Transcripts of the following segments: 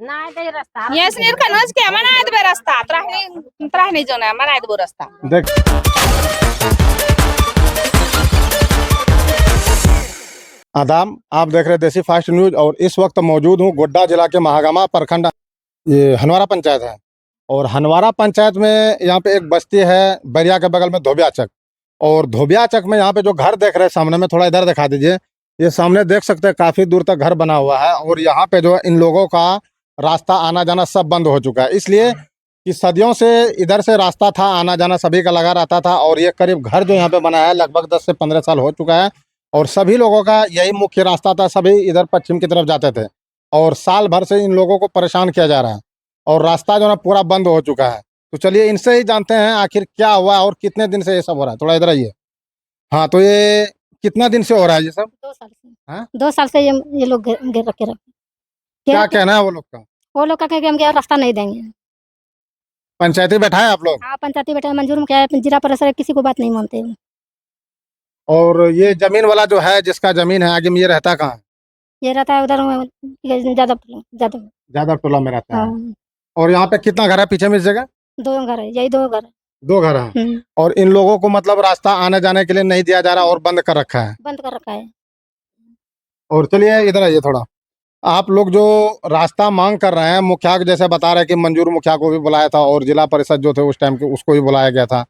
Yes, nir kanos ke mana ad berasta. Trahni zona mana ad berasta. देख आदाब, आप देख रहे हैं देसी फास्ट न्यूज और इस वक्त मौजूद हूँ गोड्डा जिला के महागामा प्रखंड, ये हनवारा पंचायत है। और हनवारा पंचायत में यहाँ पे एक बस्ती है बैरिया के बगल में धोबियाचक। और धोबियाचक में यहाँ पे जो घर देख रहे हैं सामने में, थोड़ा इधर दिखा दीजिए। ये सामने देख सकते हैं काफ़ी दूर तक घर बना हुआ है और यहाँ पे जो है इन लोगों का रास्ता आना जाना सब बंद हो चुका है, इसलिए कि सदियों से इधर से रास्ता था, आना जाना सभी का लगा रहता था। और ये करीब घर जो यहाँ पे बना है लगभग 10 से 15 साल हो चुका है और सभी लोगों का यही मुख्य रास्ता था, सभी इधर पश्चिम की तरफ जाते थे। और साल भर से इन लोगों को परेशान किया जा रहा है और रास्ता जो है पूरा बंद हो चुका है। तो चलिए इनसे ही जानते हैं आखिर क्या हुआ और कितने दिन से ये सब हो रहा है। थोड़ा इधर आइए। हाँ, तो ये कितना दिन से हो रहा है ये सब? 2 साल से। हाँ? 2 साल से ये लोग घेर रखे रखे। क्या कहना है वो लोग का? वो लोग का कहे कि हम क्या रास्ता नहीं देंगे। पंचायती बैठा है आप लोग? हाँ, पंचायती बैठे मंजूर में क्या है, जिला परिषद किसी को बात नहीं मानते हैं। और ये जमीन वाला जो है, जिसका जमीन है आगे में, ये रहता कहाँ है? ये रहता है उधर ज्यादा ज्यादा। जादव टोला में रहता है। हाँ, और यहाँ पे कितना घर है पीछे में इस जगह? 2 घर है, यही 2 घर है। 2 घर है। और इन लोगों को मतलब रास्ता आने जाने के लिए नहीं दिया जा रहा और बंद कर रखा है। बंद कर रखा है। और चलिए इधर आइए थोड़ा। आप लोग जो रास्ता मांग कर रहे हैं, मुखिया के जैसे बता रहे हैं कि मंजूर मुखिया को भी बुलाया था और जिला परिषद जो थे उस टाइम के उसको भी बुलाया गया था,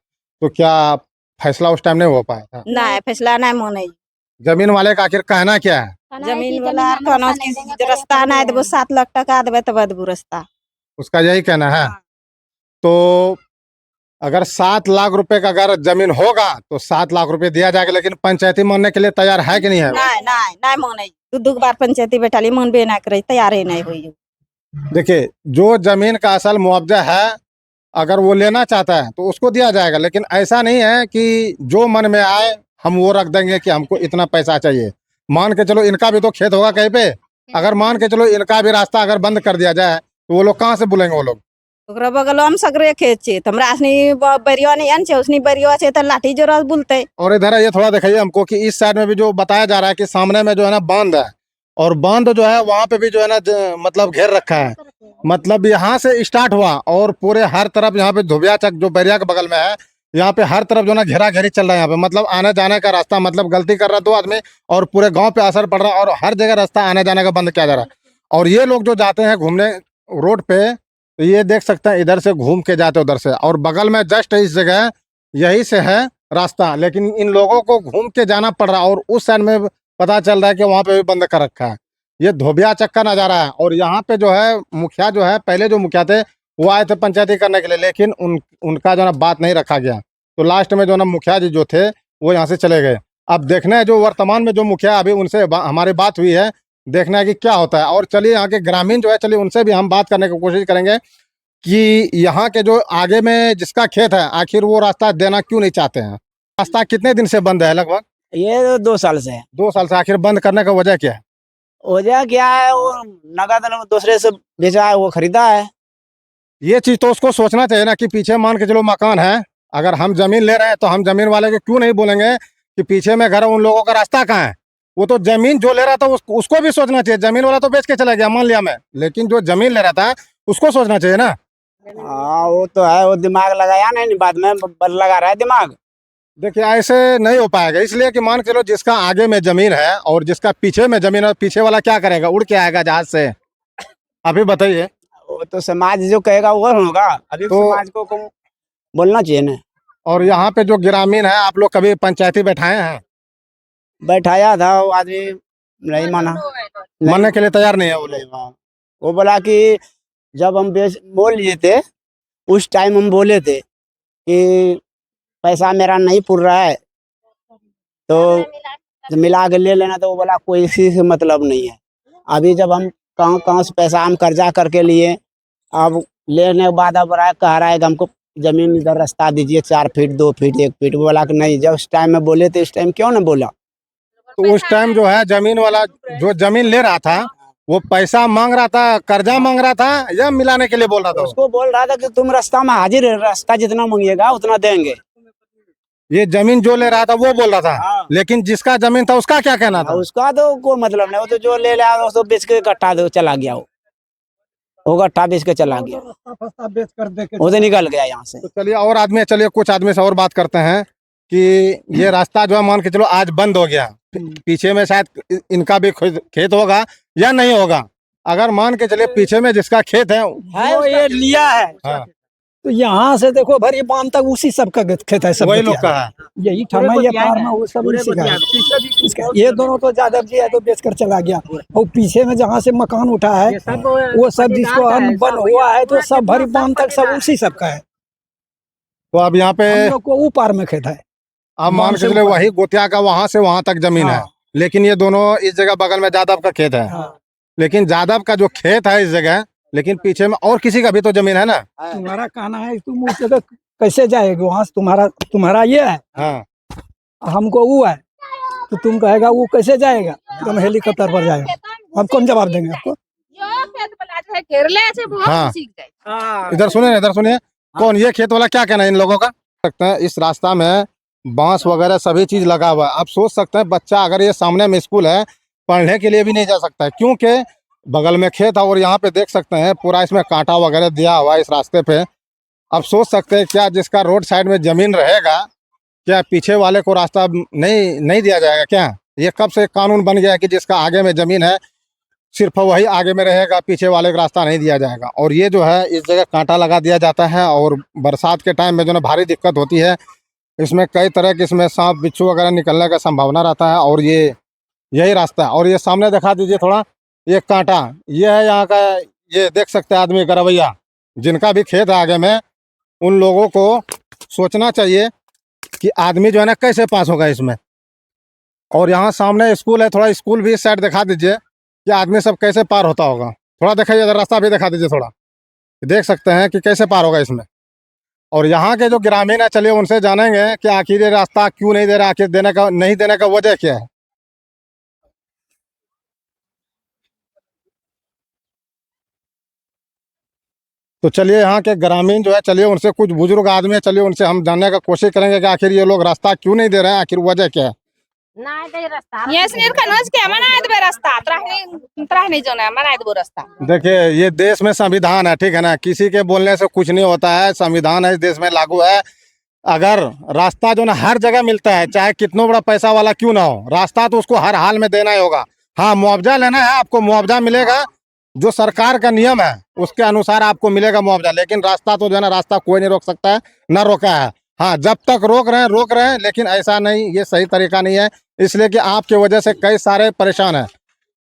तो क्या फैसला उस टाइम नहीं हो पाया था? ना फैसला ना मोने। जमीन वाले का आखिर कहना क्या है? जमीन वाला कनोज की रास्ता ना देबो 7 लाख टका देबे तब देबो रास्ता। उसका यही कहना है। तो अगर 7 लाख रुपए का अगर जमीन होगा तो 7 लाख रुपए दिया जाएगा, लेकिन पंचायती मानने के लिए तैयार है कि नहीं है? ना मोने। दू बार पंचायती बैठाली मानबे ना करे, तैयार ही नहीं होई। देखिए, जो जमीन का असल मुआवजा है अगर वो लेना चाहता है तो उसको दिया जाएगा, लेकिन ऐसा नहीं है कि जो मन में आए हम वो रख देंगे कि हमको इतना पैसा चाहिए। मान के चलो इनका भी तो खेत होगा कहीं पे, अगर मान के चलो इनका भी रास्ता अगर बंद कर दिया जाए तो वो लोग कहाँ से बोलेंगे? वो लोग ओकरा बगलवा में सगरे खेत छे, हमरा असनी बरिया नहीं आन छे, उसनी बरिया छे त लाठी जोरा बुलते। और इधर ये थोड़ा दिखाइए हमको कि इस साइड में भी जो बताया जा रहा है कि सामने में जो है ना बांध है, और बांध जो है वहां पे भी जो है ना मतलब घेर रखा है। मतलब यहाँ से स्टार्ट हुआ और पूरे हर तरफ यहाँ पे धोबियाचक जो बैरिया के बगल में है, यहाँ पे हर तरफ जो ना घेरा घेरी चल रहा है। यहाँ पे मतलब आने जाने का रास्ता, मतलब गलती कर रहा है 2 आदमी और पूरे गांव पे असर पड़ रहा है और हर जगह रास्ता आने जाने का बंद किया जा रहा है। और ये लोग जो जाते हैं घूमने रोड पे, तो ये देख सकते हैं इधर से घूम के जाते उधर से, और बगल में जस्ट इस जगह यही से है रास्ता, लेकिन इन लोगों को घूम के जाना पड़ रहा है और उस साइड में पता चल रहा है कि वहाँ पे भी बंद कर रखा है। ये धोबियाचक का नज़ारा है। और यहाँ पे जो है मुखिया जो है, पहले जो मुखिया थे वो आए थे पंचायती करने के लिए, लेकिन उनका जो ना बात नहीं रखा गया, तो लास्ट में जो ना मुखिया जी जो थे वो यहाँ से चले गए। अब देखना है जो वर्तमान में जो मुखिया अभी उनसे हमारी बात हुई है, देखना है कि क्या होता है। और चलिए यहाँ के ग्रामीण जो है, चलिए उनसे भी हम बात करने की कोशिश करेंगे कि यहाँ के जो आगे में जिसका खेत है आखिर वो रास्ता देना क्यों नहीं चाहते हैं। रास्ता कितने दिन से बंद है? लगभग ये 2 साल से है। 2 साल से। आखिर बंद करने का वजह क्या है? वजह क्या है, वो नगद दूसरे से बेचा है, वो खरीदा है। ये चीज तो उसको सोचना चाहिए ना कि पीछे मान के चलो मकान है, अगर हम जमीन ले रहे हैं तो हम जमीन वाले को क्यों नहीं बोलेंगे कि पीछे में घर है, उन लोगों का रास्ता कहाँ है? वो तो जमीन जो ले रहा था उसको भी सोचना चाहिए। जमीन वाला तो बेच के चला गया, मान लिया मैं, लेकिन जो जमीन ले रहा था उसको सोचना चाहिए ना। हाँ, वो तो है, वो दिमाग लगाया नहीं, बाद में लगा रहा है दिमाग। देखिए ऐसे नहीं हो पाएगा, इसलिए कि मान के चलो जिसका आगे में जमीन है और जिसका पीछे में जमीन है, पीछे वाला क्या करेगा? उड़ के आएगा जहाज से। अभी बताइए। वो तो समाज जो कहेगा वो होगा। अभी तो समाज को बोलना चाहिए ना। और यहाँ पे जो ग्रामीण है, आप लोग कभी पंचायती बैठाए हैं? बैठाया था, वो आदमी नहीं माना, मानने के लिए तैयार नहीं है वो लोग। वो बोला कि जब हम बोल लिए थे उस टाइम हम बोले थे कि पैसा मेरा नहीं पुर रहा है तो मिला के ले लेना, तो वो बोला कोई इसी से मतलब नहीं है। अभी जब हम कहाँ से पैसा हम कर्जा करके लिए, अब लेने के बाद अब कह रहा है कि हमको जमीन इधर रास्ता दीजिए 4 फीट 2 फीट 1 फीट। वो बोला कि नहीं, जब उस टाइम में बोले थे इस टाइम क्यों ना बोला? तो उस टाइम जो है जमीन वाला जो जमीन ले रहा था वो पैसा मांग रहा था, कर्जा मांग रहा था, या मिलाने के लिए बोल रहा था? उसको बोल रहा था कि तुम रास्ता में हाजिर है, रास्ता जितना मांगिएगा उतना देंगे। ये जमीन जो ले रहा था वो बोल रहा था। हाँ। लेकिन जिसका जमीन था उसका क्या कहना था? उसका तो कोई मतलब नहीं, वो तो जो ले लिया वो तो बेच के इकट्ठा चला गया। वो वो गट्ठा बेच के चला गया, बेच कर दे के उधर निकल गया यहाँ से। तो चलिए और आदमी, चलिए कुछ आदमी से और बात करते हैं कि ये रास्ता जो है मान के चलो आज बंद हो गया, पीछे में शायद इनका भी खेत होगा या नहीं होगा। अगर मान के चलिए पीछे में जिसका खेत है वो ये लिया है, हाँ, तो यहाँ से देखो भरी बांध तक उसी सब का खेत है, सब वही लोग का है। यही ठमा ये पार में वो सब इसी का है। इसका ये दोनों तो यादव जी है तो बेचकर चला गया, और पीछे में जहाँ से मकान उठा है वो सब जिसको अन्न बन हुआ है तो सब भरी बांध तक सब उसी सब का है। तो अब यहाँ पे हम लोग को ऊपर में खेत है। अब मान के चलिए वही गोतिया का वहां से वहां तक जमीन है, लेकिन ये दोनों इस जगह बगल में यादव का खेत है। लेकिन यादव का जो खेत है इस जगह, लेकिन पीछे में और किसी का भी तो जमीन है ना। तुम्हारा कहना है तुम उस जगह कैसे जाएगा, वहाँ से तुम्हारा ये है, हाँ, हमको वो है, तो तुम कहेगा वो कैसे जाएगा, तुम हेलीकॉप्टर पर जाएगा, हम कौन जवाब देंगे आपको। हाँ, इधर सुनिए, इधर सुनिए, कौन ये खेत वाला क्या कहना है इन लोगों का। सकते हैं इस रास्ता में बांस वगैरह सभी चीज लगा हुआ है। आप सोच सकते हैं बच्चा अगर ये सामने में स्कूल है, पढ़ने के लिए भी नहीं जा सकता है, क्योंकि बगल में खेत है और यहाँ पे देख सकते हैं पूरा इसमें कांटा वगैरह दिया हुआ है इस रास्ते पे। अब सोच सकते हैं क्या जिसका रोड साइड में जमीन रहेगा, क्या पीछे वाले को रास्ता नहीं दिया जाएगा क्या। ये कब से कानून बन गया है कि जिसका आगे में जमीन है सिर्फ वही आगे में रहेगा, पीछे वाले को रास्ता नहीं दिया जाएगा। और ये जो है इस जगह कांटा लगा दिया जाता है और बरसात के टाइम में जो है भारी दिक्कत होती है। इसमें कई तरह के इसमें सांप बिच्छू वगैरह निकलने का संभावना रहता है। और ये यही रास्ता है। और ये सामने दिखा दीजिए थोड़ा, ये कांटा ये है यहाँ का, ये देख सकते हैं आदमी का रवैया। जिनका भी खेत है आगे में, उन लोगों को सोचना चाहिए कि आदमी जो है ना कैसे पास होगा इसमें। और यहाँ सामने स्कूल है, थोड़ा स्कूल भी इस साइड दिखा दीजिए कि आदमी सब कैसे पार होता होगा। थोड़ा दिखाइए, इधर रास्ता भी दिखा दीजिए थोड़ा, देख सकते हैं कि कैसे पार होगा इसमें। और यहाँ के जो ग्रामीण है, चलिए उनसे जानेंगे कि आखिर ये रास्ता क्यों नहीं दे रहा, आखिर नहीं देने का वजह क्या है। तो चलिए यहाँ के ग्रामीण जो है, चलिए उनसे, कुछ बुजुर्ग आदमी है, चलिए उनसे हम जानने का कोशिश करेंगे कि आखिर ये लोग रास्ता क्यों नहीं दे रहे हैं, आखिर वजह क्या है। देखिए ये देश में संविधान है, ठीक है ना, किसी के बोलने से कुछ नहीं होता है, संविधान है इस देश में लागू है। अगर रास्ता जो ना हर जगह मिलता है, चाहे कितना बड़ा पैसा वाला क्यों ना हो, रास्ता तो उसको हर हाल में देना ही होगा। हाँ, मुआवजा लेना है आपको, मुआवजा मिलेगा, जो सरकार का नियम है उसके अनुसार आपको मिलेगा मुआवजा। लेकिन रास्ता तो जो है ना, रास्ता कोई नहीं रोक सकता है, ना रोका है। हाँ, जब तक रोक रहे हैं, लेकिन ऐसा नहीं, ये सही तरीका नहीं है। इसलिए कि आपके वजह से कई सारे परेशान हैं।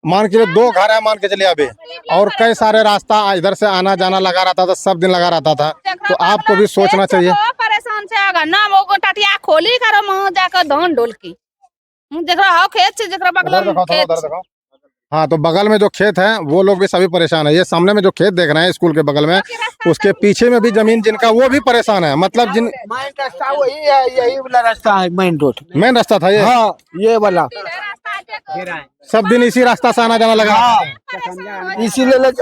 मान के चलिए 2 घर है, मान के चलिए अभी, और कई सारे रास्ता इधर से आना जाना लगा रहता था, सब दिन लगा रहता था। तो आपको भी सोचना चाहिए। परेशान से आगा ना वो टटिया खोली करो मुंह जाकर धन ढोल की जकरा हो खेत से, जकरा बगल में खेत से। हाँ, तो बगल में जो खेत है वो लोग भी सभी परेशान है। ये सामने में जो खेत देख रहे हैं स्कूल के बगल में, उसके पीछे में भी जमीन जिनका, वो भी परेशान है। मतलब जिन मेन रास्ता वही है, यही वाला रास्ता है, मेन रोड, मेन रास्ता था ये। हाँ, ये वाला सब दिन इसी रास्ता से आना जाना लगा। इसीलिए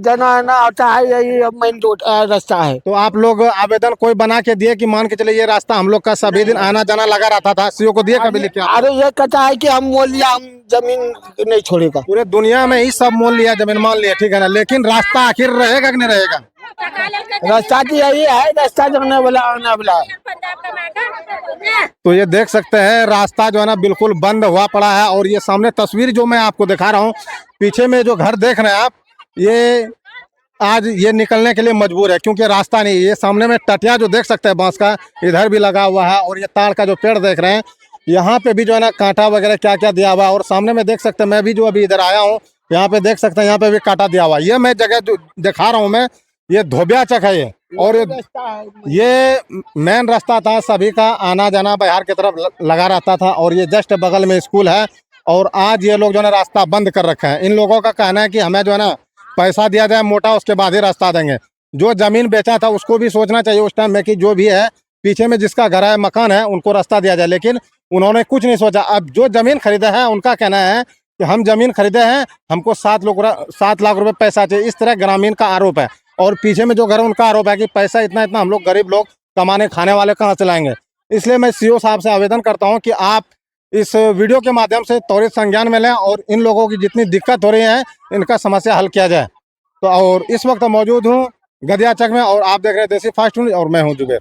जाना आना आता है, यही मेन रोड रास्ता है। तो आप लोग आवेदन कोई बना के दिए कि मान के चले ये रास्ता हम लोग का सभी दिन आना जाना लगा रहता था, सीओ को दिए कभी लिख के? अरे ये कहता है कि हम मोल लिया, हम जमीन नहीं छोड़ेगा। पूरे दुनिया में ही सब मोल लिया, जमीन मान लिया, ठीक है ना, लेकिन रास्ता आखिर रहेगा कि नहीं रहेगा? रास्ता तो यही है, रास्ता जाने वाला आने वाला। तो ये देख सकते हैं रास्ता जो है ना बिल्कुल बंद हुआ पड़ा है। और ये सामने तस्वीर जो मैं आपको दिखा रहा हूँ, पीछे में जो घर देख रहे हैं आप, ये आज ये निकलने के लिए मजबूर है, क्योंकि रास्ता नहीं। ये सामने में टटिया जो देख सकते हैं बांस का, इधर भी लगा हुआ है। और ये ताड़ का जो पेड़ देख रहे हैं, यहाँ पे भी जो है ना कांटा वगैरह क्या क्या दिया हुआ है। और सामने में देख सकते हैं, मैं भी जो अभी इधर आया हूँ, यहाँ पे देख सकते हैं, यहाँ पे भी कांटा दिया हुआ है। ये मैं जगह जो दिखा रहा हूँ मैं, ये धोबिया चक है ये। और ये मेन रास्ता था, सभी का आना जाना बिहार की तरफ लगा रहता था। और ये जस्ट बगल में स्कूल है। और आज ये लोग जो है ना रास्ता बंद कर रखा है। इन लोगों का कहना है कि हमें जो है ना पैसा दिया जाए मोटा, उसके बाद ही रास्ता देंगे। जो जमीन बेचा था उसको भी सोचना चाहिए उस टाइम में कि जो भी है पीछे में जिसका घर है, मकान है, उनको रास्ता दिया जाए। लेकिन उन्होंने कुछ नहीं सोचा। अब जो जमीन खरीदा है उनका कहना है कि हम जमीन खरीदे हैं, हमको 7 लाख रुपए पैसा चाहिए। इस तरह ग्रामीण का आरोप है। और पीछे में जो घर है उनका आरोप है कि पैसा इतना इतना हम लोग गरीब लोग कमाने खाने वाले कहाँ से लाएंगे। इसलिए मैं सीओ साहब से आवेदन करता हूँ कि आप इस वीडियो के माध्यम से त्वरित संज्ञान में लें और इन लोगों की जितनी दिक्कत हो रही है, इनका समस्या हल किया जाए। तो और इस वक्त मौजूद हूँ गदिया चक में और आप देख रहे हैं देसी फास्ट न्यूज और मैं हूँ जुबेर।